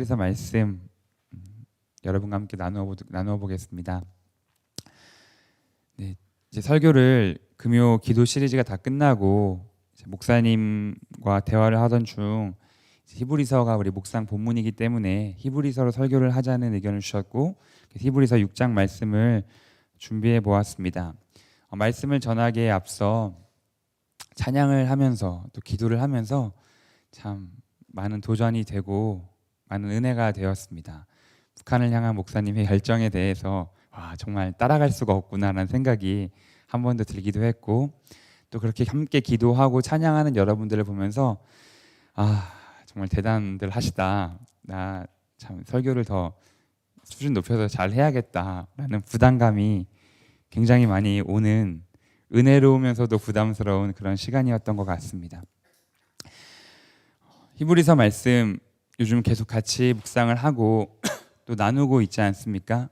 히브리서 말씀 여러분과 함께 나누어 보겠습니다. 네, 이제 설교를 금요 기도 시리즈가 다 끝나고 목사님과 대화를 하던 중 히브리서가 우리 묵상 본문이기 때문에 히브리서로 설교를 하자는 의견을 주셨고 히브리서 6장 말씀을 준비해 보았습니다. 말씀을 전하기에 앞서 찬양을 하면서 또 기도를 하면서 참 많은 도전이 되고 많은 은혜가 되었습니다. 북한을 향한 목사님의 열정에 대해서 정말 따라갈 수가 없구나라는 생각이 한 번 더 들기도 했고, 또 그렇게 함께 기도하고 찬양하는 여러분들을 보면서 정말 대단들 하시다, 나 참 설교를 더 수준 높여서 잘 해야겠다라는 부담감이 굉장히 많이 오는, 은혜로우면서도 부담스러운 그런 시간이었던 것 같습니다. 히브리서 말씀 요즘 계속 같이 묵상을 하고 또 나누고 있지 않습니까?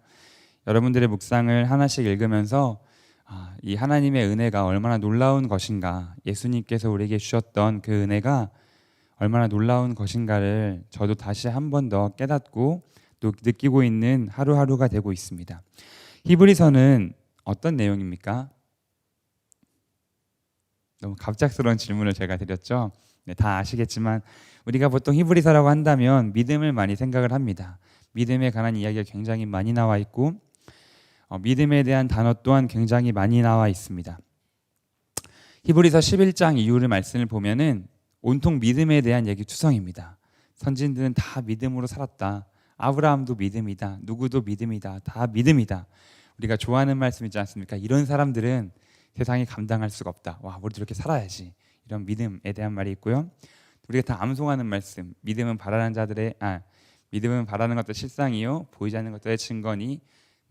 여러분들의 묵상을 하나씩 읽으면서 이 하나님의 은혜가 얼마나 놀라운 것인가, 예수님께서 우리에게 주셨던 그 은혜가 얼마나 놀라운 것인가를 저도 다시 한 번 더 깨닫고 또 느끼고 있는 하루하루가 되고 있습니다. 히브리서는 어떤 내용입니까? 너무 갑작스러운 질문을 제가 드렸죠. 네, 다 아시겠지만 우리가 보통 히브리서라고 한다면 믿음을 많이 생각을 합니다. 믿음에 관한 이야기가 굉장히 많이 나와 있고 믿음에 대한 단어 또한 굉장히 많이 나와 있습니다. 히브리서 11장 이후의 말씀을 보면은 온통 믿음에 대한 얘기 투성입니다. 선진들은 다 믿음으로 살았다. 아브라함도 믿음이다. 누구도 믿음이다. 다 믿음이다. 우리가 좋아하는 말씀 있지 않습니까? 이런 사람들은 세상이 감당할 수가 없다. 우리도 이렇게 살아야지. 이런 믿음에 대한 말이 있고요. 우리가 다 암송하는 말씀. 믿음은 바라는 것도 실상이요 보이지 않는 것들의 증거니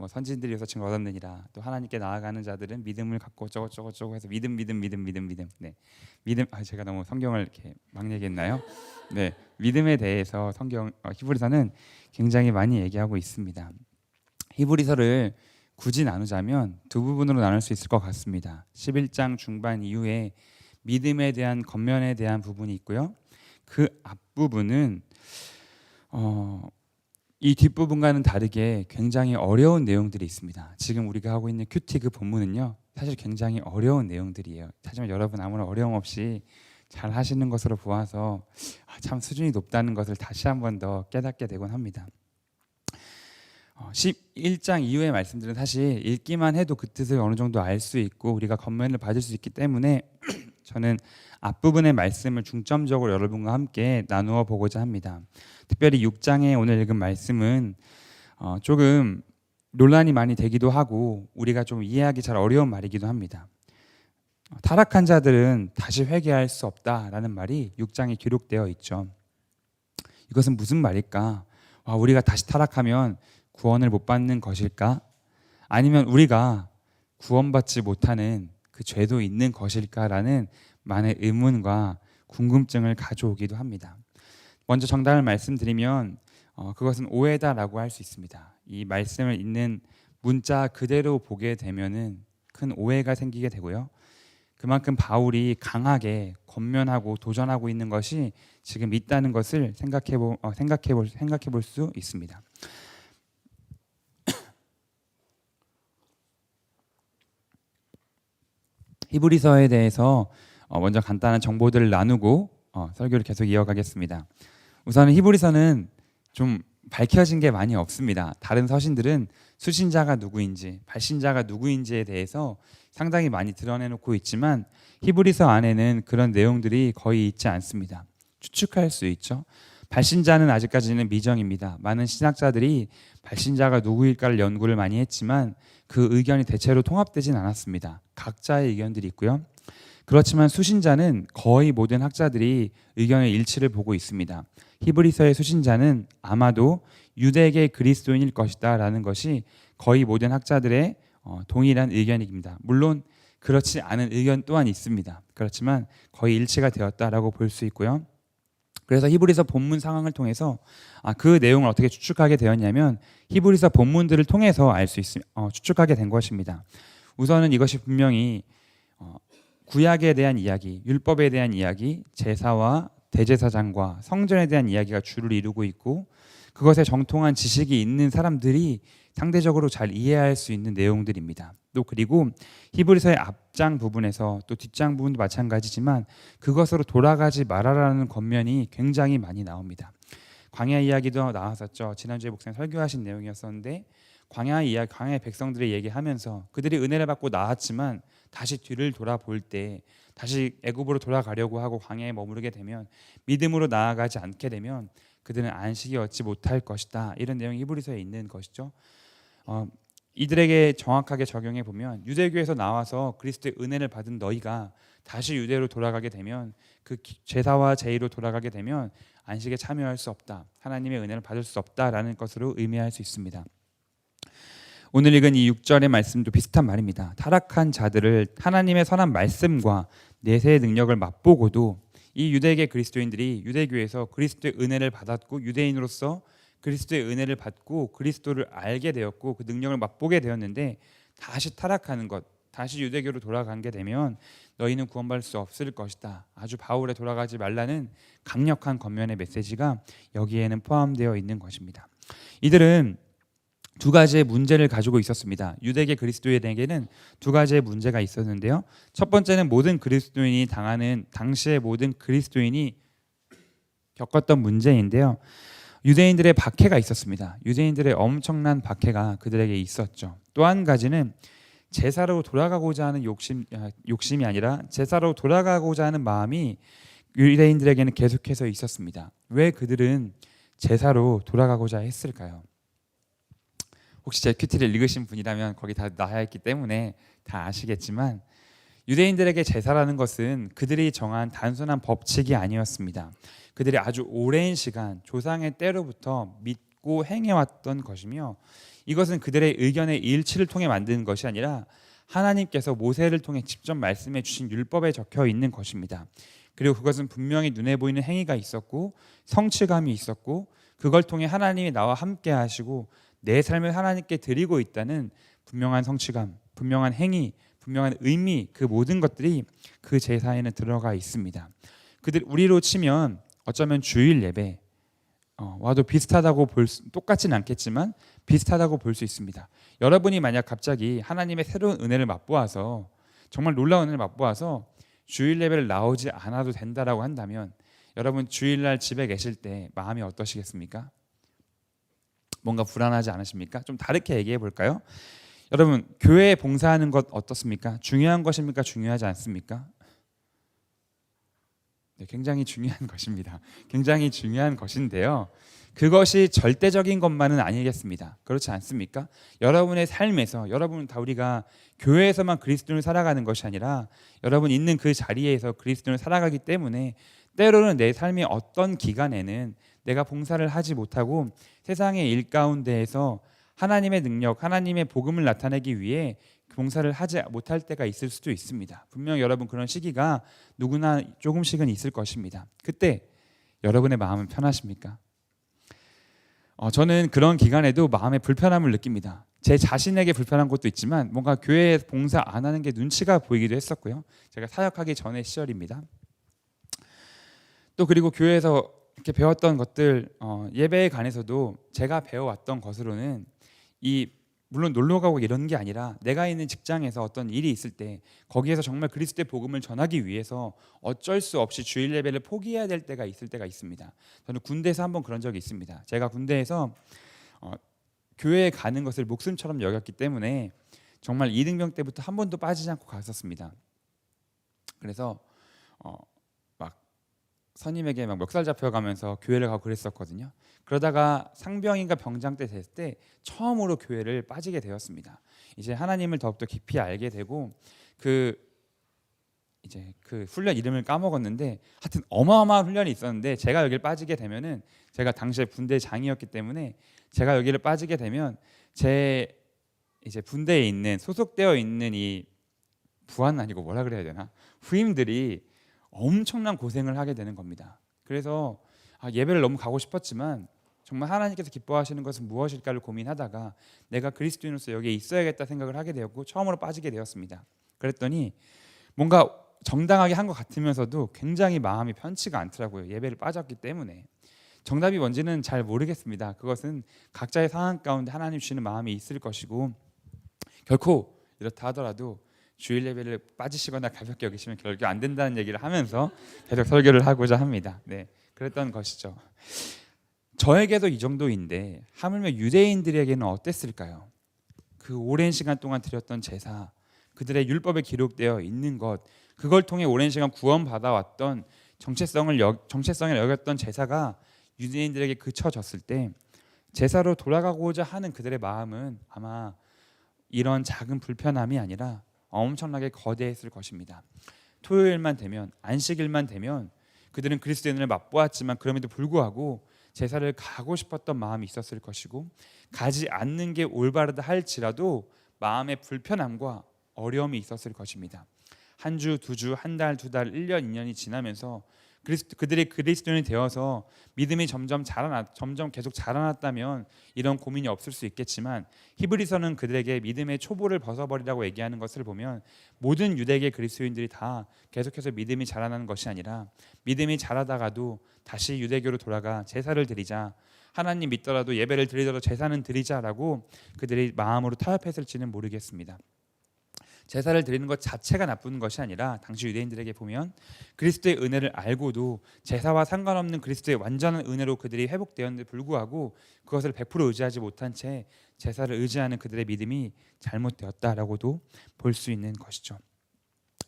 선진들이 위해서 증거 얻었느니라. 또 하나님께 나아가는 자들은 믿음을 갖고 어쩌고 해서 믿음. 네, 믿음. 제가 너무 성경을 이렇게 막 얘기했나요? 네, 믿음에 대해서 히브리서는 굉장히 많이 얘기하고 있습니다. 히브리서를 굳이 나누자면 두 부분으로 나눌 수 있을 것 같습니다. 11장 중반 이후에 믿음에 대한 겉면에 대한 부분이 있고요. 그 앞부분은 이 뒷부분과는 다르게 굉장히 어려운 내용들이 있습니다. 지금 우리가 하고 있는 큐티 그 본문은요, 사실 굉장히 어려운 내용들이에요. 하지만 여러분 아무런 어려움 없이 잘 하시는 것으로 보아서 참 수준이 높다는 것을 다시 한 번 더 깨닫게 되곤 합니다. 11장 이후의 말씀들은 사실 읽기만 해도 그 뜻을 어느 정도 알 수 있고 우리가 겉면을 받을 수 있기 때문에 저는 앞부분의 말씀을 중점적으로 여러분과 함께 나누어 보고자 합니다. 특별히 6장에 오늘 읽은 말씀은 조금 논란이 많이 되기도 하고 우리가 좀 이해하기 잘 어려운 말이기도 합니다. 타락한 자들은 다시 회개할 수 없다라는 말이 6장에 기록되어 있죠. 이것은 무슨 말일까? 우리가 다시 타락하면 구원을 못 받는 것일까? 아니면 우리가 구원받지 못하는 그 죄도 있는 것일까라는 많은 의문과 궁금증을 가져오기도 합니다. 먼저 정답을 말씀드리면 그것은 오해다라고 할 수 있습니다. 이 말씀을 읽는 문자 그대로 보게 되면은 큰 오해가 생기게 되고요. 그만큼 바울이 강하게 권면하고 도전하고 있는 것이 지금 있다는 것을 생각해 볼 수 있습니다. 히브리서에 대해서 먼저 간단한 정보들을 나누고 설교를 계속 이어가겠습니다. 우선 히브리서는 좀 밝혀진 게 많이 없습니다. 다른 서신들은 수신자가 누구인지, 발신자가 누구인지에 대해서 상당히 많이 드러내놓고 있지만 히브리서 안에는 그런 내용들이 거의 있지 않습니다. 추측할 수 있죠. 발신자는 아직까지는 미정입니다. 많은 신학자들이 발신자가 누구일까를 연구를 많이 했지만 그 의견이 대체로 통합되진 않았습니다. 각자의 의견들이 있고요. 그렇지만 수신자는 거의 모든 학자들이 의견의 일치를 보고 있습니다. 히브리서의 수신자는 아마도 유대계 그리스도인일 것이다 라는 것이 거의 모든 학자들의 동일한 의견입니다. 물론 그렇지 않은 의견 또한 있습니다. 그렇지만 거의 일치가 되었다라고 볼 수 있고요. 그래서 히브리서 본문 상황을 통해서 그 내용을 어떻게 추측하게 되었냐면 히브리서 본문들을 통해서 추측하게 된 것입니다. 우선은 이것이 분명히 구약에 대한 이야기, 율법에 대한 이야기, 제사와 대제사장과 성전에 대한 이야기가 주를 이루고 있고 그것에 정통한 지식이 있는 사람들이 상대적으로 잘 이해할 수 있는 내용들입니다. 또 그리고 히브리서의 앞장 부분에서 또 뒷장 부분도 마찬가지지만 그것으로 돌아가지 말아라는 권면이 굉장히 많이 나옵니다. 광야 이야기도 나왔었죠. 지난주에 목사님 설교하신 내용이었었는데 광야 이야기, 광야의 백성들의 얘기하면서 그들이 은혜를 받고 나왔지만 다시 뒤를 돌아볼 때 다시 애굽으로 돌아가려고 하고 광야에 머무르게 되면 믿음으로 나아가지 않게 되면 그들은 안식이 얻지 못할 것이다. 이런 내용이 히브리서에 있는 것이죠. 이들에게 정확하게 적용해 보면 유대교에서 나와서 그리스도의 은혜를 받은 너희가 다시 유대로 돌아가게 되면 그 제사와 제의로 돌아가게 되면 안식에 참여할 수 없다. 하나님의 은혜를 받을 수 없다라는 것으로 의미할 수 있습니다. 오늘 읽은 이 6절의 말씀도 비슷한 말입니다. 타락한 자들을 하나님의 선한 말씀과 내세의 능력을 맛보고도 이 유대계 그리스도인들이 유대교에서 그리스도의 은혜를 받았고 유대인으로서 그리스도의 은혜를 받고 그리스도를 알게 되었고 그 능력을 맛보게 되었는데 다시 타락하는 것, 다시 유대교로 돌아가게 되면 너희는 구원받을 수 없을 것이다. 아주 바울에 돌아가지 말라는 강력한 권면의 메시지가 여기에는 포함되어 있는 것입니다. 이들은 두 가지의 문제를 가지고 있었습니다. 유대계 그리스도인에게는 두 가지의 문제가 있었는데요. 첫 번째는 모든 그리스도인이 당하는 당시의 모든 그리스도인이 겪었던 문제인데요. 유대인들의 박해가 있었습니다. 유대인들의 엄청난 박해가 그들에게 있었죠. 또 한 가지는 제사로 돌아가고자 하는 욕심이 아니라 제사로 돌아가고자 하는 마음이 유대인들에게는 계속해서 있었습니다. 왜 그들은 제사로 돌아가고자 했을까요? 혹시 제 큐티를 읽으신 분이라면 거기 다 나와 있기 때문에 다 아시겠지만 유대인들에게 제사라는 것은 그들이 정한 단순한 법칙이 아니었습니다. 그들이 아주 오랜 시간 조상의 때로부터 믿고 행해왔던 것이며 이것은 그들의 의견의 일치를 통해 만든 것이 아니라 하나님께서 모세를 통해 직접 말씀해 주신 율법에 적혀 있는 것입니다. 그리고 그것은 분명히 눈에 보이는 행위가 있었고 성취감이 있었고 그걸 통해 하나님이 나와 함께 하시고 내 삶을 하나님께 드리고 있다는 분명한 성취감, 분명한 행위, 분명한 의미, 그 모든 것들이 그 제사에는 들어가 있습니다. 그들 우리로 치면 어쩌면 주일 예배 와도 비슷하다고 똑같지는 않겠지만 비슷하다고 볼 수 있습니다. 여러분이 만약 갑자기 하나님의 새로운 은혜를 맛보아서 정말 놀라운 은혜를 맛보아서 주일 예배를 나오지 않아도 된다라고 한다면 여러분 주일날 집에 계실 때 마음이 어떠시겠습니까? 뭔가 불안하지 않으십니까? 좀 다르게 얘기해 볼까요? 여러분 교회에 봉사하는 것 어떻습니까? 중요한 것입니까? 중요하지 않습니까? 네, 굉장히 중요한 것입니다. 굉장히 중요한 것인데요. 그것이 절대적인 것만은 아니겠습니다. 그렇지 않습니까? 여러분의 삶에서 여러분은 다 우리가 교회에서만 그리스도를 살아가는 것이 아니라 여러분 있는 그 자리에서 그리스도를 살아가기 때문에 때로는 내 삶의 어떤 기간에는 내가 봉사를 하지 못하고 세상의 일 가운데에서 하나님의 능력, 하나님의 복음을 나타내기 위해 봉사를 하지 못할 때가 있을 수도 있습니다. 분명 여러분 그런 시기가 누구나 조금씩은 있을 것입니다. 그때 여러분의 마음은 편하십니까? 저는 그런 기간에도 마음의 불편함을 느낍니다. 제 자신에게 불편한 것도 있지만 뭔가 교회에 봉사 안 하는 게 눈치가 보이기도 했었고요. 제가 사역하기 전의 시절입니다. 또 그리고 교회에서 이렇게 배웠던 것들 예배에 관해서도 제가 배워왔던 것으로는 물론 놀러 가고 이런 게 아니라 내가 있는 직장에서 어떤 일이 있을 때 거기에서 정말 그리스도의 복음을 전하기 위해서 어쩔 수 없이 주일 예배를 포기해야 될 때가 있을 때가 있습니다. 저는 군대에서 한번 그런 적이 있습니다. 제가 군대에서 교회에 가는 것을 목숨처럼 여겼기 때문에 정말 이등병 때부터 한 번도 빠지지 않고 갔었습니다. 그래서 막 선임에게 막 멱살 잡혀가면서 교회를 가고 그랬었거든요. 그러다가 상병인가 병장 때 됐을 때 처음으로 교회를 빠지게 되었습니다. 이제 하나님을 더욱더 깊이 알게 되고 그 훈련 이름을 까먹었는데 하여튼 어마어마한 훈련이 있었는데 제가 여기를 빠지게 되면은 제가 당시에 분대장이었기 때문에 제가 여기를 빠지게 되면 제 이제 분대에 있는 소속되어 있는 이 부하는 아니고 뭐라 그래야 되나 후임들이 엄청난 고생을 하게 되는 겁니다. 그래서 예배를 너무 가고 싶었지만 정말 하나님께서 기뻐하시는 것은 무엇일까를 고민하다가 내가 그리스도인으로서 여기에 있어야겠다 생각을 하게 되었고 처음으로 빠지게 되었습니다. 그랬더니 뭔가 정당하게 한 것 같으면서도 굉장히 마음이 편치가 않더라고요. 예배를 빠졌기 때문에 정답이 뭔지는 잘 모르겠습니다. 그것은 각자의 상황 가운데 하나님 주시는 마음이 있을 것이고, 결코 이렇다 하더라도 주일 예배를 빠지시거나 가볍게 여기시면 결국 안 된다는 얘기를 하면서 계속 설교를 하고자 합니다. 네, 그랬던 것이죠. 저에게도 이 정도인데 하물며 유대인들에게는 어땠을까요? 그 오랜 시간 동안 드렸던 제사, 그들의 율법에 기록되어 있는 것, 그걸 통해 오랜 시간 구원받아왔던 정체성을 여겼던 제사가 유대인들에게 그쳐졌을 때 제사로 돌아가고자 하는 그들의 마음은 아마 이런 작은 불편함이 아니라 엄청나게 거대했을 것입니다. 토요일만 되면, 안식일만 되면 그들은 그리스도의 은혜를 맛보았지만 그럼에도 불구하고 제사를 가고 싶었던 마음이 있었을 것이고, 가지 않는 게 올바르다 할지라도 마음의 불편함과 어려움이 있었을 것입니다. 한 주, 두 주, 한 달, 두 달, 1년, 2년이 지나면서 그들이 그리스도인이 되어서 믿음이 점점 계속 자라났다면 이런 고민이 없을 수 있겠지만, 히브리서는 그들에게 믿음의 초보를 벗어버리라고 얘기하는 것을 보면 모든 유대계 그리스도인들이 다 계속해서 믿음이 자라나는 것이 아니라 믿음이 자라다가도 다시 유대교로 돌아가 제사를 드리자, 하나님 믿더라도 예배를 드리더라도 제사는 드리자라고 그들이 마음으로 타협했을지는 모르겠습니다. 제사를 드리는 것 자체가 나쁜 것이 아니라 당시 유대인들에게 보면 그리스도의 은혜를 알고도 제사와 상관없는 그리스도의 완전한 은혜로 그들이 회복되었는데 불구하고 그것을 100% 의지하지 못한 채 제사를 의지하는 그들의 믿음이 잘못되었다라고도 볼 수 있는 것이죠.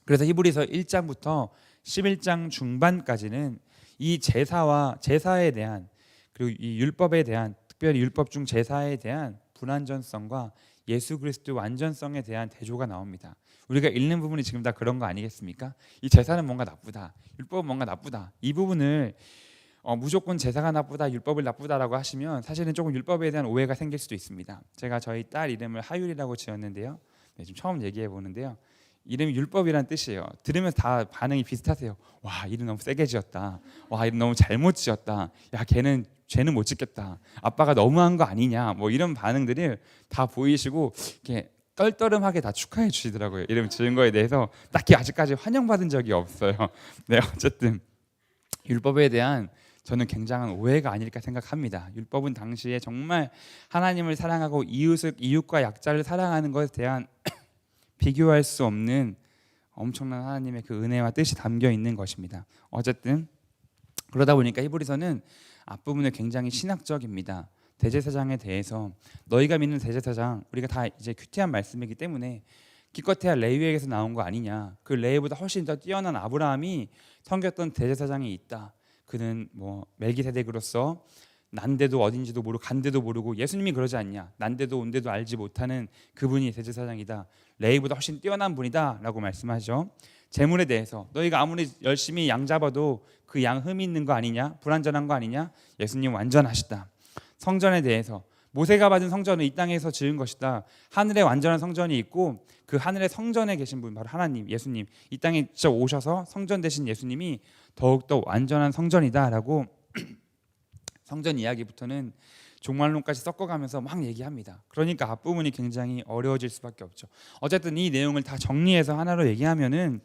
그래서 히브리서 1장부터 11장 중반까지는 이 제사에 대한, 그리고 이 율법에 대한, 특별히 율법 중 제사에 대한 불완전성과 예수 그리스도의 완전성에 대한 대조가 나옵니다. 우리가 읽는 부분이 지금 다 그런 거 아니겠습니까? 이 제사는 뭔가 나쁘다, 율법은 뭔가 나쁘다, 이 부분을 무조건 제사가 나쁘다, 율법을 나쁘다라고 하시면 사실은 조금 율법에 대한 오해가 생길 수도 있습니다. 제가 저희 딸 이름을 하율이라고 지었는데요. 네, 지금 처음 얘기해 보는데요. 이름이 율법이란 뜻이에요. 들으면서 다 반응이 비슷하세요. 와, 이름 너무 세게 지었다. 와, 이름 너무 잘못 지었다. 야, 쟤는 못 짓겠다. 아빠가 너무한 거 아니냐. 뭐 이런 반응들이 다 보이시고 이렇게 떨떠름하게 다 축하해 주시더라고요. 이름 지은 거에 대해서 딱히 아직까지 환영받은 적이 없어요. 네, 어쨌든 율법에 대한 저는 굉장한 오해가 아닐까 생각합니다. 율법은 당시에 정말 하나님을 사랑하고 이웃과 약자를 사랑하는 것에 대한 비교할 수 없는 엄청난 하나님의 그 은혜와 뜻이 담겨 있는 것입니다. 어쨌든 그러다 보니까 히브리서는 앞부분에 굉장히 신학적입니다. 대제사장에 대해서, 너희가 믿는 대제사장, 우리가 다 이제 큐티한 말씀이기 때문에 기껏해야 레위에게서 나온 거 아니냐, 그 레위보다 훨씬 더 뛰어난 아브라함이 섬겼던 대제사장이 있다. 그는 뭐 멜기세덱으로서 난데도 어딘지도 모르고 간데도 모르고, 예수님이 그러지 않냐, 난데도 온데도 알지 못하는 그분이 대제사장이다, 레위보다 훨씬 뛰어난 분이다 라고 말씀하죠. 재물에 대해서, 너희가 아무리 열심히 양 잡아도 그 양 흠이 있는 거 아니냐, 불완전한 거 아니냐, 예수님 완전하시다. 성전에 대해서, 모세가 받은 성전은 이 땅에서 지은 것이다. 하늘에 완전한 성전이 있고 그 하늘의 성전에 계신 분 바로 하나님, 예수님, 이 땅에 진짜 오셔서 성전 되신 예수님이 더욱더 완전한 성전이다라고 성전 이야기부터는 종말론까지 섞어가면서 막 얘기합니다. 그러니까 앞부분이 굉장히 어려워질 수밖에 없죠. 어쨌든 이 내용을 다 정리해서 하나로 얘기하면은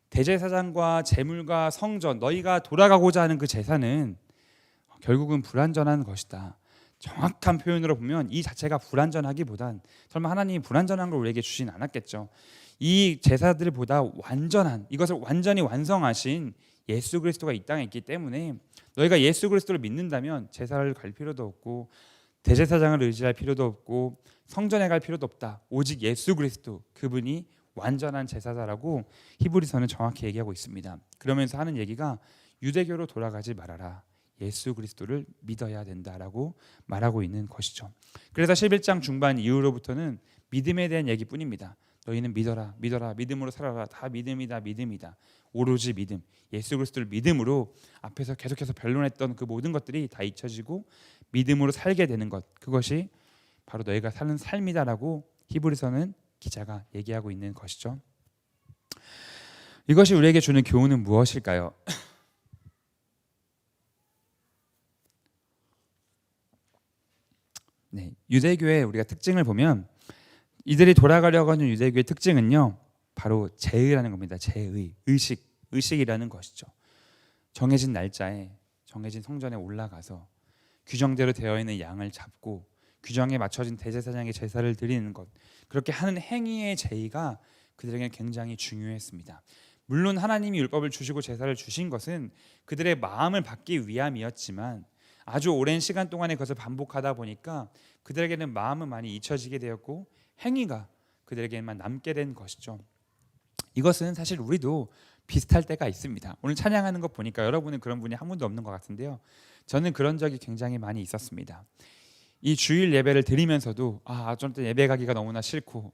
대제사장과 제물과 성전, 너희가 돌아가고자 하는 그 제사는 결국은 불완전한 것이다. 정확한 표현으로 보면 이 자체가 불완전하기보단, 설마 하나님이 불완전한 걸 우리에게 주진 않았겠죠. 이 제사들보다 완전한, 이것을 완전히 완성하신 예수 그리스도가 이 땅에 있기 때문에 너희가 예수 그리스도를 믿는다면 제사를 갈 필요도 없고 대제사장을 의지할 필요도 없고 성전에 갈 필요도 없다. 오직 예수 그리스도, 그분이 완전한 제사다라고 히브리서는 정확히 얘기하고 있습니다. 그러면서 하는 얘기가 유대교로 돌아가지 말아라, 예수 그리스도를 믿어야 된다라고 말하고 있는 것이죠. 그래서 11장 중반 이후로부터는 믿음에 대한 얘기뿐입니다. 너희는 믿어라, 믿어라, 믿음으로 살아라. 다 믿음이다, 믿음이다. 오로지 믿음, 예수 그리스도를 믿음으로, 앞에서 계속해서 변론했던 그 모든 것들이 다 잊혀지고 믿음으로 살게 되는 것, 그것이 바로 너희가 사는 삶이다라고 히브리서는 기자가 얘기하고 있는 것이죠. 이것이 우리에게 주는 교훈은 무엇일까요? 네, 유대교의 우리가 특징을 보면 이들이 돌아가려고 하는 유대교의 특징은요, 바로 제의라는 겁니다. 제의, 의식이라는 것이죠. 정해진 날짜에 정해진 성전에 올라가서 규정대로 되어 있는 양을 잡고 규정에 맞춰진 대제사장의 제사를 드리는 것, 그렇게 하는 행위의 제의가 그들에게 굉장히 중요했습니다. 물론 하나님이 율법을 주시고 제사를 주신 것은 그들의 마음을 받기 위함이었지만 아주 오랜 시간 동안에 그것을 반복하다 보니까 그들에게는 마음은 많이 잊혀지게 되었고 행위가 그들에게만 남게 된 것이죠. 이것은 사실 우리도 비슷할 때가 있습니다. 오늘 찬양하는 것 보니까 여러분은 그런 분이 한 분도 없는 것 같은데요. 저는 그런 적이 굉장히 많이 있었습니다. 이 주일 예배를 드리면서도 어쩔 때 예배 가기가 너무나 싫고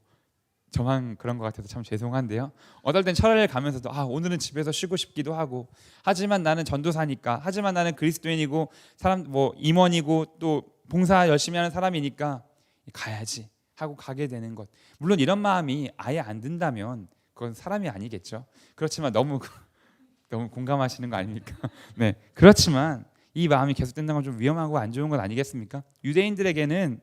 저만 그런 것 같아서 참 죄송한데요. 어떨 땐 철회를 가면서도 오늘은 집에서 쉬고 싶기도 하고, 하지만 나는 전도사니까, 하지만 나는 그리스도인이고 사람 임원이고 또 봉사 열심히 하는 사람이니까 가야지 하고 가게 되는 것. 물론 이런 마음이 아예 안 든다면 그건 사람이 아니겠죠. 그렇지만 너무 공감하시는 거 아닙니까? 네, 그렇지만 이 마음이 계속된다는 건 좀 위험하고 안 좋은 것 아니겠습니까? 유대인들에게는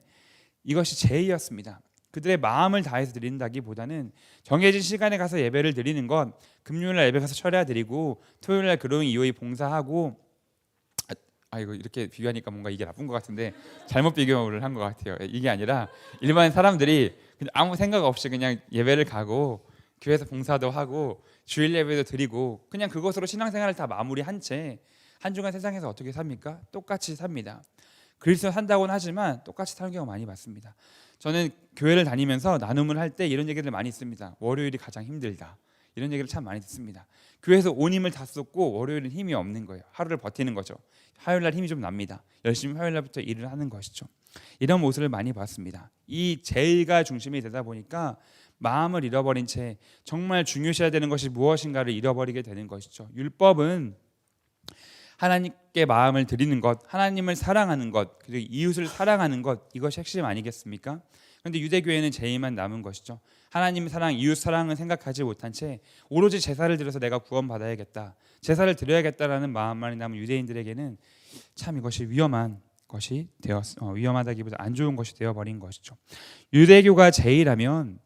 이것이 제의였습니다. 그들의 마음을 다해서 드린다기보다는 정해진 시간에 가서 예배를 드리는 것, 금요일날 예배 가서 철야 드리고 토요일날 그로잉 이호이 봉사하고, 이거 이렇게 비교하니까 뭔가 이게 나쁜 것 같은데 잘못 비교를 한 것 같아요. 이게 아니라 일반 사람들이 그냥 아무 생각 없이 그냥 예배를 가고 교회에서 봉사도 하고 주일 예배도 드리고 그냥 그것으로 신앙생활을 다 마무리한 채 한 주간 세상에서 어떻게 삽니까? 똑같이 삽니다. 그리스도 산다고는 하지만 똑같이 사는 경우가 많이 봤습니다. 저는 교회를 다니면서 나눔을 할 때 이런 얘기를 많이 씁니다. 월요일이 가장 힘들다. 이런 얘기를 참 많이 듣습니다. 교회에서 온 힘을 다 쏟고 월요일은 힘이 없는 거예요. 하루를 버티는 거죠. 화요일날 힘이 좀 납니다. 열심히 화요일날부터 일을 하는 것이죠. 이런 모습을 많이 봤습니다. 이 제의가 중심이 되다 보니까 마음을 잃어버린 채 정말 중요시해야 되는 것이 무엇인가를 잃어버리게 되는 것이죠. 율법은 하나님께 마음을 드리는 것, 하나님을 사랑하는 것, 그리고 이웃을 사랑하는 것, 이것이 핵심 아니겠습니까? 그런데 유대교회는 제의만 남은 것이죠. 하나님 사랑, 이웃 사랑은 생각하지 못한 채 오로지 제사를 드려서 내가 구원받아야겠다, 제사를 드려야겠다라는 마음만 남은 유대인들에게는 참 이것이 위험한 것이 위험하다기보다 안 좋은 것이 되어버린 것이죠. 유대교가 제의라면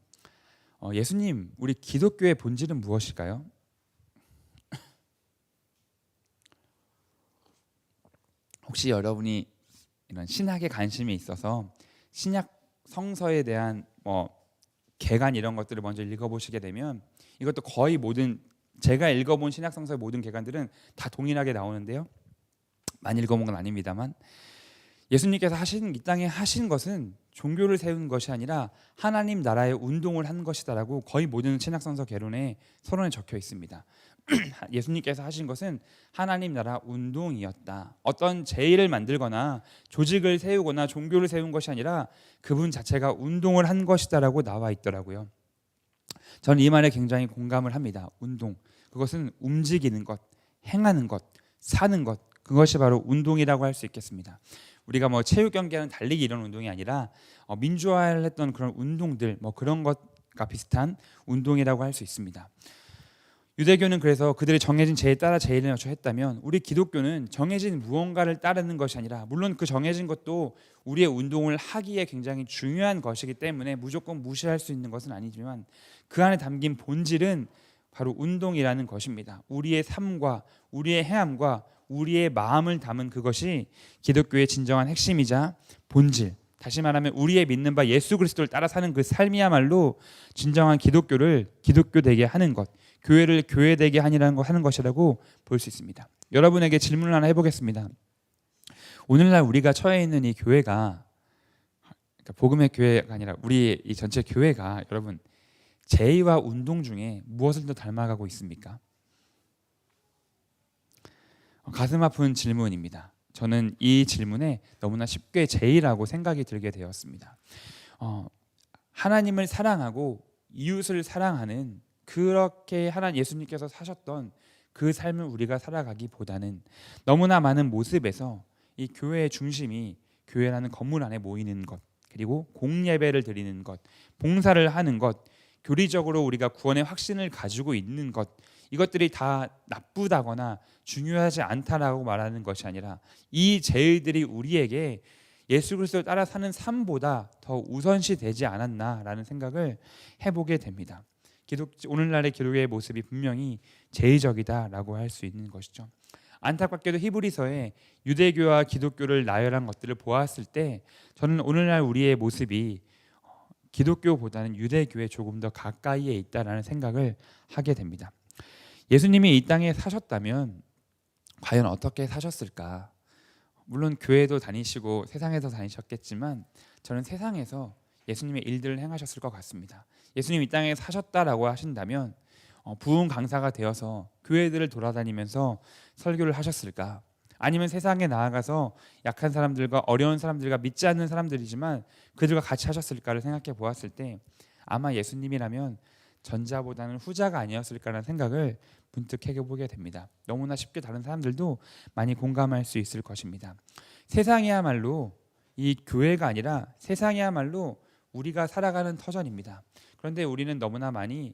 예수님, 우리 기독교의 본질은 무엇일까요? 혹시 여러분이 이런 신학에 관심이 있어서 신약 성서에 대한 개관 이런 것들을 먼저 읽어보시게 되면 이것도 거의 모든 제가 읽어본 신약 성서의 모든 개관들은 다 동일하게 나오는데요. 많이 읽어본 건 아닙니다만 예수님께서 이 땅에 하신 것은 종교를 세우는 것이 아니라 하나님 나라의 운동을 한 것이다라고 거의 모든 신약 성서 개론에 서론에 적혀 있습니다. 예수님께서 하신 것은 하나님 나라 운동이었다. 어떤 제의를 만들거나 조직을 세우거나 종교를 세운 것이 아니라 그분 자체가 운동을 한 것이다라고 나와 있더라고요. 저는 이 말에 굉장히 공감을 합니다. 운동, 그것은 움직이는 것, 행하는 것, 사는 것, 그것이 바로 운동이라고 할 수 있겠습니다. 우리가 체육 경기하는 달리기 이런 운동이 아니라 민주화를 했던 그런 운동들, 그런 것과 비슷한 운동이라고 할 수 있습니다. 유대교는 그래서 그들이 정해진 제에 따라 제의를 맞춰 했다면 우리 기독교는 정해진 무언가를 따르는 것이 아니라, 물론 그 정해진 것도 우리의 운동을 하기에 굉장히 중요한 것이기 때문에 무조건 무시할 수 있는 것은 아니지만 그 안에 담긴 본질은 바로 운동이라는 것입니다. 우리의 삶과 우리의 행함과 우리의 마음을 담은 그것이 기독교의 진정한 핵심이자 본질, 다시 말하면 우리의 믿는 바 예수 그리스도를 따라 사는 그 삶이야말로 진정한 기독교를 기독교되게 하는 것, 교회를 교회되게 하는 것이라고 볼 수 있습니다. 여러분에게 질문을 하나 해보겠습니다. 오늘날 우리가 처해 있는 이 교회가, 그러니까 복음의 교회가 아니라 우리 이 전체 교회가 여러분 제의와 운동 중에 무엇을 더 닮아가고 있습니까? 가슴 아픈 질문입니다. 저는 이 질문에 너무나 쉽게 제의라고 생각이 들게 되었습니다. 하나님을 사랑하고 이웃을 사랑하는, 그렇게 예수님께서 사셨던 그 삶을 우리가 살아가기보다는 너무나 많은 모습에서 이 교회의 중심이 교회라는 건물 안에 모이는 것, 그리고 공예배를 드리는 것, 봉사를 하는 것, 교리적으로 우리가 구원의 확신을 가지고 있는 것, 이것들이 다 나쁘다거나 중요하지 않다라고 말하는 것이 아니라 이 제의들이 우리에게 예수 그리스도를 따라 사는 삶보다 더 우선시 되지 않았나라는 생각을 해보게 됩니다. 오늘날의 기독교의 모습이 분명히 제의적이다라고 할 수 있는 것이죠. 안타깝게도 히브리서에 유대교와 기독교를 나열한 것들을 보았을 때 저는 오늘날 우리의 모습이 기독교보다는 유대교에 조금 더 가까이에 있다라는 생각을 하게 됩니다. 예수님이 이 땅에 사셨다면 과연 어떻게 사셨을까? 물론 교회도 다니시고 세상에서 다니셨겠지만 저는 세상에서 예수님의 일들을 행하셨을 것 같습니다. 예수님 이 땅에 사셨다라고 하신다면 부흥 강사가 되어서 교회들을 돌아다니면서 설교를 하셨을까? 아니면 세상에 나아가서 약한 사람들과 어려운 사람들과 믿지 않는 사람들이지만 그들과 같이 하셨을까를 생각해 보았을 때 아마 예수님이라면 전자보다는 후자가 아니었을까라는 생각을 문득 해보게 됩니다. 너무나 쉽게 다른 사람들도 많이 공감할 수 있을 것입니다. 세상이야말로 이 교회가 아니라 세상이야말로 우리가 살아가는 터전입니다. 그런데 우리는 너무나 많이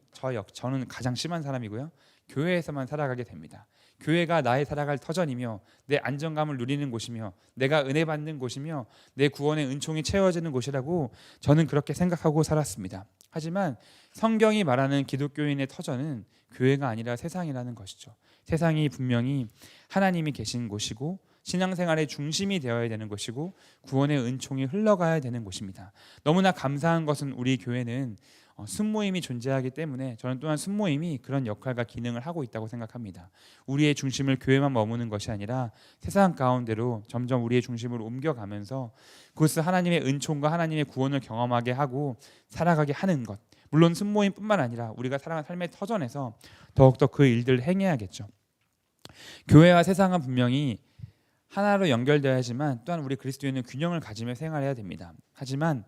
저는 가장 심한 사람이고요. 교회에서만 살아가게 됩니다. 교회가 나의 살아갈 터전이며 내 안정감을 누리는 곳이며 내가 은혜 받는 곳이며 내 구원의 은총이 채워지는 곳이라고 저는 그렇게 생각하고 살았습니다. 하지만 성경이 말하는 기독교인의 터전은 교회가 아니라 세상이라는 것이죠. 세상이 분명히 하나님이 계신 곳이고 신앙생활의 중심이 되어야 되는 것이고 구원의 은총이 흘러가야 되는 곳입니다. 너무나 감사한 것은 우리 교회는 순모임이 존재하기 때문에 저는 또한 순모임이 그런 역할과 기능을 하고 있다고 생각합니다. 우리의 중심을 교회만 머무는 것이 아니라 세상 가운데로 점점 우리의 중심을 옮겨가면서 그것을 하나님의 은총과 하나님의 구원을 경험하게 하고 살아가게 하는 것. 물론 순모임뿐만 아니라 우리가 살아가는 삶의 터전에서 더욱더 그 일들을 행해야겠죠. 교회와 세상은 분명히 하나로 연결되어야지만 또한 우리 그리스도인은 균형을 가지며 생활해야 됩니다. 하지만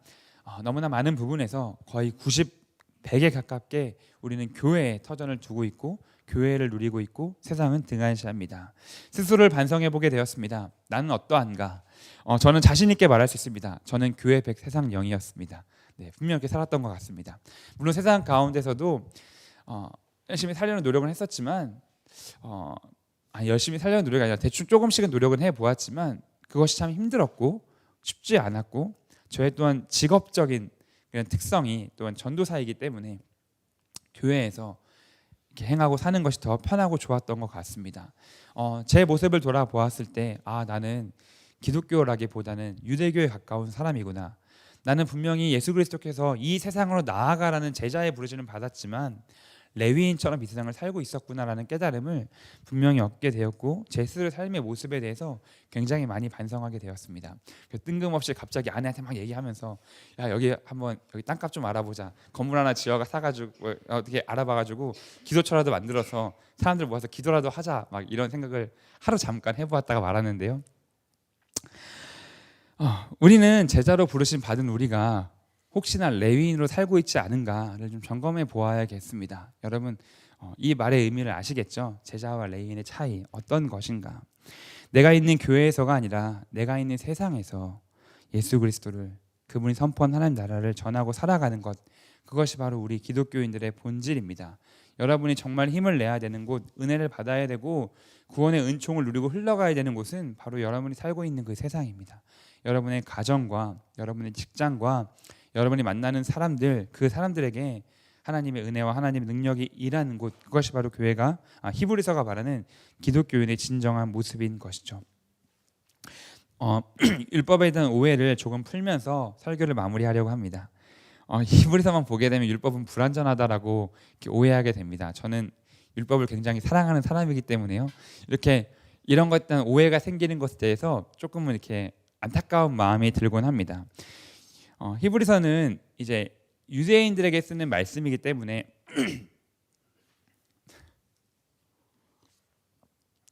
너무나 많은 부분에서 거의 100에 가깝게 우리는 교회에 터전을 두고 있고 교회를 누리고 있고 세상은 등한시합니다. 스스로를 반성해 보게 되었습니다. 나는 어떠한가? 저는 자신 있게 말할 수 있습니다. 저는 교회 100 세상 0이었습니다. 네, 분명 이렇게 살았던 것 같습니다. 물론 세상 가운데서도 열심히 살려는 노력을 했었지만 열심히 살려는 노력이 아니라 대충 조금씩은 노력은 해보았지만 그것이 참 힘들었고 쉽지 않았고 저의 또한 직업적인 그런 특성이 또한 전도사이기 때문에 교회에서 이렇게 행하고 사는 것이 더 편하고 좋았던 것 같습니다. 제 모습을 돌아보았을 때 나는 기독교라기보다는 유대교에 가까운 사람이구나. 나는 분명히 예수 그리스도께서 이 세상으로 나아가라는 제자의 부르심을 받았지만 레위인처럼 이 세상을 살고 있었구나라는 깨달음을 분명히 얻게 되었고 제 스스로의 삶의 모습에 대해서 굉장히 많이 반성하게 되었습니다. 뜬금없이 갑자기 아내한테 막 얘기하면서 야 여기 한번 여기 땅값 좀 알아보자. 건물 하나 지어가 사가지고 어떻게 알아봐가지고 기도처라도 만들어서 사람들 모아서 기도라도 하자 막 이런 생각을 하루 잠깐 해보았다가 말았는데요. 우리는 제자로 부르심 받은 우리가 혹시나 레위인으로 살고 있지 않은가를 좀 점검해 보아야겠습니다. 여러분 이 말의 의미를 아시겠죠? 제자와 레위인의 차이 어떤 것인가? 내가 있는 교회에서가 아니라 내가 있는 세상에서 예수 그리스도를 그분이 선포한 하나님 나라를 전하고 살아가는 것, 그것이 바로 우리 기독교인들의 본질입니다. 여러분이 정말 힘을 내야 되는 곳, 은혜를 받아야 되고 구원의 은총을 누리고 흘러가야 되는 곳은 바로 여러분이 살고 있는 그 세상입니다. 여러분의 가정과 여러분의 직장과 여러분이 만나는 사람들, 그 사람들에게 하나님의 은혜와 하나님의 능력이 일하는 곳, 그것이 바로 교회가 히브리서가 말하는 기독교인의 진정한 모습인 것이죠. 율법에 대한 오해를 조금 풀면서 설교를 마무리하려고 합니다. 히브리서만 보게 되면 율법은 불완전하다라고 이렇게 오해하게 됩니다. 저는 율법을 굉장히 사랑하는 사람이기 때문에요. 이렇게 이런 것에 대한 오해가 생기는 것에 대해서 조금은 이렇게 안타까운 마음이 들곤 합니다. 히브리서는 이제 유대인들에게 쓰는 말씀이기 때문에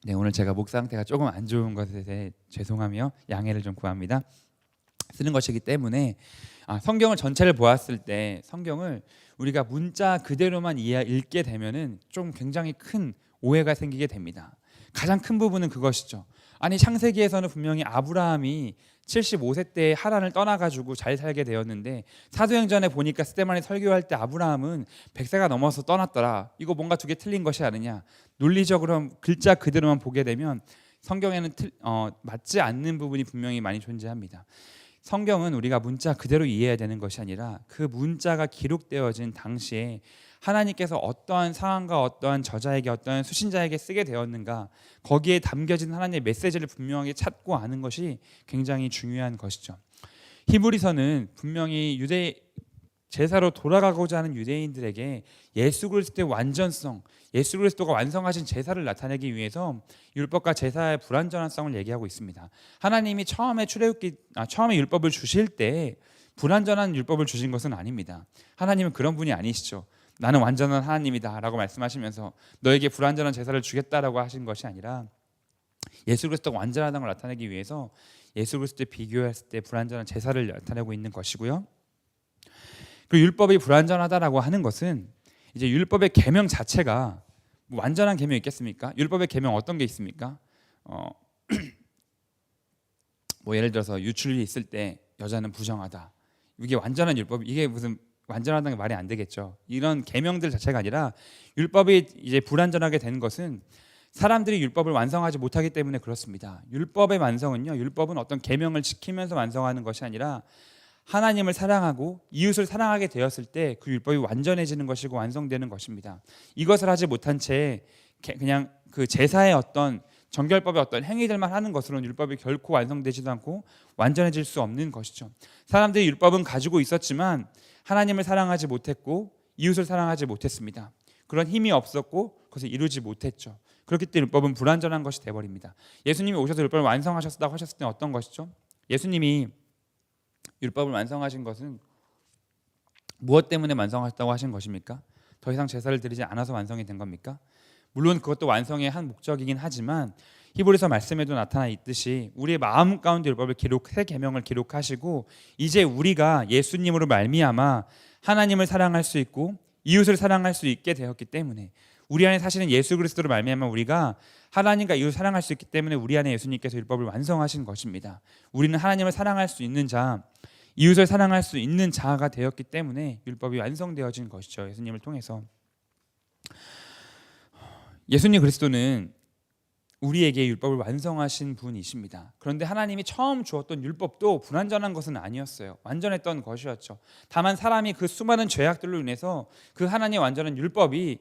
네, 오늘 제가 목 상태가 조금 안 좋은 것에 대해 죄송하며 양해를 좀 구합니다. 쓰는 것이기 때문에 성경을 전체를 보았을 때 성경을 우리가 문자 그대로만 읽게 되면은 좀 굉장히 큰 오해가 생기게 됩니다. 가장 큰 부분은 그것이죠. 아니 창세기에서는 분명히 아브라함이 75세 때 하란을 떠나가지고 잘 살게 되었는데 사도행전에 보니까 스데반이 설교할 때 아브라함은 100세가 넘어서 떠났더라. 이거 뭔가 두 개 틀린 것이 아니냐. 논리적으로 글자 그대로만 보게 되면 성경에는 맞지 않는 부분이 분명히 많이 존재합니다. 성경은 우리가 문자 그대로 이해해야 되는 것이 아니라 그 문자가 기록되어진 당시에 하나님께서 어떠한 상황과 어떠한 저자에게 어떠한 수신자에게 쓰게 되었는가, 거기에 담겨진 하나님의 메시지를 분명하게 찾고 아는 것이 굉장히 중요한 것이죠. 히브리서는 분명히 유대 제사로 돌아가고자 하는 유대인들에게 예수 그리스도의 완전성, 예수 그리스도가 완성하신 제사를 나타내기 위해서 율법과 제사의 불완전성을 얘기하고 있습니다. 하나님이 처음에 율법을 주실 때 불완전한 율법을 주신 것은 아닙니다. 하나님은 그런 분이 아니시죠. 나는 완전한 하나님이다 라고 말씀하시면서 너에게 불완전한 제사를 주겠다라고 하신 것이 아니라 예수 그리스도가 완전하다는 걸 나타내기 위해서 예수 그리스도에 비교했을 때 불완전한 제사를 나타내고 있는 것이고요. 그 율법이 불완전하다라고 하는 것은 이제 율법의 계명 자체가 뭐 완전한 계명이 있겠습니까? 율법의 계명 어떤 게 있습니까? 뭐 예를 들어서 유출이 있을 때 여자는 부정하다. 이게 완전한 율법, 이게 무슨 완전하다는 게 말이 안 되겠죠. 이런 계명들 자체가 아니라 율법이 이제 불완전하게 된 것은 사람들이 율법을 완성하지 못하기 때문에 그렇습니다. 율법의 완성은요, 율법은 어떤 계명을 지키면서 완성하는 것이 아니라 하나님을 사랑하고 이웃을 사랑하게 되었을 때 그 율법이 완전해지는 것이고 완성되는 것입니다. 이것을 하지 못한 채 그냥 그 제사의 어떤 정결법의 어떤 행위들만 하는 것으로는 율법이 결코 완성되지도 않고 완전해질 수 없는 것이죠. 사람들이 율법은 가지고 있었지만 하나님을 사랑하지 못했고 이웃을 사랑하지 못했습니다. 그런 힘이 없었고 그것을 이루지 못했죠. 그렇기 때문에 율법은 불완전한 것이 되어버립니다. 예수님이 오셔서 율법을 완성하셨다고 하셨을 때 어떤 것이죠? 예수님이 율법을 완성하신 것은 무엇 때문에 완성하셨다고 하신 것입니까? 더 이상 제사를 드리지 않아서 완성이 된 겁니까? 물론 그것도 완성의 한 목적이긴 하지만 히브리서 말씀에도 나타나 있듯이 우리의 마음 가운데 율법을 새 계명을 기록하시고 이제 우리가 예수님으로 말미암아 하나님을 사랑할 수 있고 이웃을 사랑할 수 있게 되었기 때문에 우리 안에 사시는 예수 그리스도로 말미암아 우리가 하나님과 이웃을 사랑할 수 있기 때문에 우리 안에 예수님께서 율법을 완성하신 것입니다. 우리는 하나님을 사랑할 수 있는 자, 이웃을 사랑할 수 있는 자가 되었기 때문에 율법이 완성되어진 것이죠. 예수님을 통해서. 예수님 그리스도는 우리에게 율법을 완성하신 분이십니다. 그런데 하나님이 처음 주었던 율법도 불완전한 것은 아니었어요. 완전했던 것이었죠. 다만 사람이 그 수많은 죄악들로 인해서 그 하나님의 완전한 율법이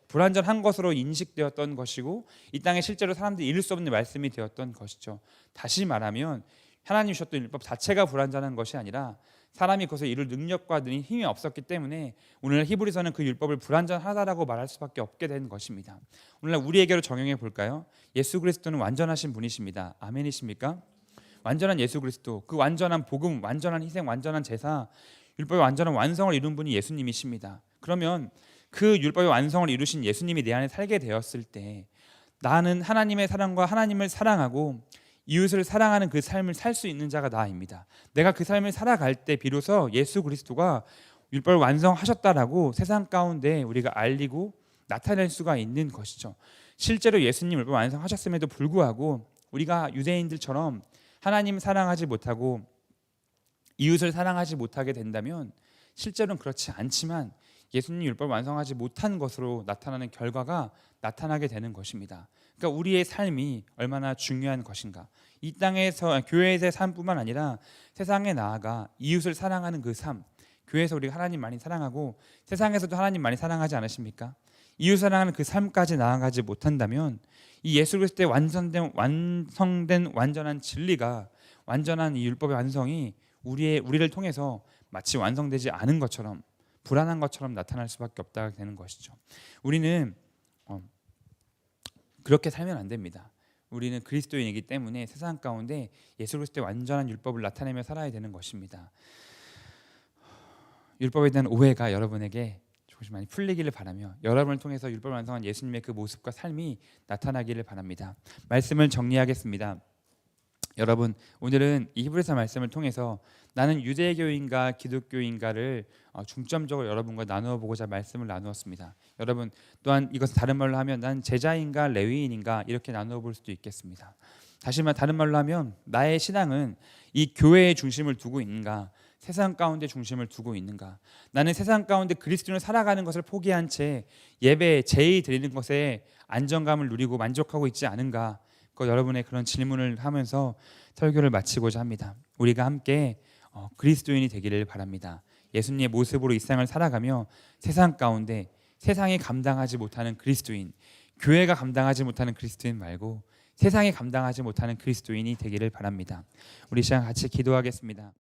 불완전한 것으로 인식되었던 것이고 이 땅에 실제로 사람들이 이룰 수 없는 말씀이 되었던 것이죠. 다시 말하면 하나님 주셨던 율법 자체가 불완전한 것이 아니라 사람이 그것을 이룰 능력과 힘이 없었기 때문에 오늘 히브리서는 그 율법을 불완전하다라고 말할 수밖에 없게 된 것입니다. 오늘날 우리에게로 적용해 볼까요? 예수 그리스도는 완전하신 분이십니다. 아멘이십니까? 완전한 예수 그리스도, 그 완전한 복음, 완전한 희생, 완전한 제사, 율법의 완전한 완성을 이룬 분이 예수님이십니다. 그러면 그 율법의 완성을 이루신 예수님이 내 안에 살게 되었을 때 나는 하나님의 사랑과 하나님을 사랑하고 이웃을 사랑하는 그 삶을 살 수 있는 자가 나입니다. 내가 그 삶을 살아갈 때 비로소 예수 그리스도가 율법을 완성하셨다라고 세상 가운데 우리가 알리고 나타낼 수가 있는 것이죠. 실제로 예수님 율법 완성하셨음에도 불구하고 우리가 유대인들처럼 하나님을 사랑하지 못하고 이웃을 사랑하지 못하게 된다면 실제로는 그렇지 않지만 예수님 율법을 완성하지 못한 것으로 나타나는 결과가 나타나게 되는 것입니다. 그러니까 우리의 삶이 얼마나 중요한 것인가. 이 땅에서 교회에서의 삶뿐만 아니라 세상에 나아가 이웃을 사랑하는 그 삶. 교회에서 우리가 하나님 많이 사랑하고 세상에서도 하나님 많이 사랑하지 않으십니까? 이웃 사랑하는 그 삶까지 나아가지 못한다면 이 예수 그리스도의 완성된 완전한 진리가 완전한 이 율법의 완성이 우리를 통해서 마치 완성되지 않은 것처럼 불안한 것처럼 나타날 수밖에 없다 되는 것이죠. 우리는 그렇게 살면 안 됩니다. 우리는 그리스도인이기 때문에 세상 가운데 예수 그리스도의 완전한 율법을 나타내며 살아야 되는 것입니다. 율법에 대한 오해가 여러분에게 조금씩 많이 풀리기를 바라며 여러분을 통해서 율법을 완성한 예수님의 그 모습과 삶이 나타나기를 바랍니다. 말씀을 정리하겠습니다. 여러분, 오늘은 이 히브리서 말씀을 통해서 나는 유대교인가 기독교인가를 중점적으로 여러분과 나누어 보고자 말씀을 나누었습니다. 여러분 또한 이것을 다른 말로 하면 난 제자인가 레위인인가 이렇게 나누어 볼 수도 있겠습니다. 다른 말로 하면 나의 신앙은 이 교회의 중심을 두고 있는가, 세상 가운데 중심을 두고 있는가. 나는 세상 가운데 그리스도인으로 살아가는 것을 포기한 채 예배, 제의 드리는 것에 안정감을 누리고 만족하고 있지 않은가. 여러분의 그런 질문을 하면서 설교를 마치고자 합니다. 우리가 함께 그리스도인이 되기를 바랍니다. 예수님의 모습으로 이 세상을 살아가며 세상 가운데 세상이 감당하지 못하는 그리스도인, 교회가 감당하지 못하는 그리스도인 말고 세상이 감당하지 못하는 그리스도인이 되기를 바랍니다. 우리 시간 같이 기도하겠습니다.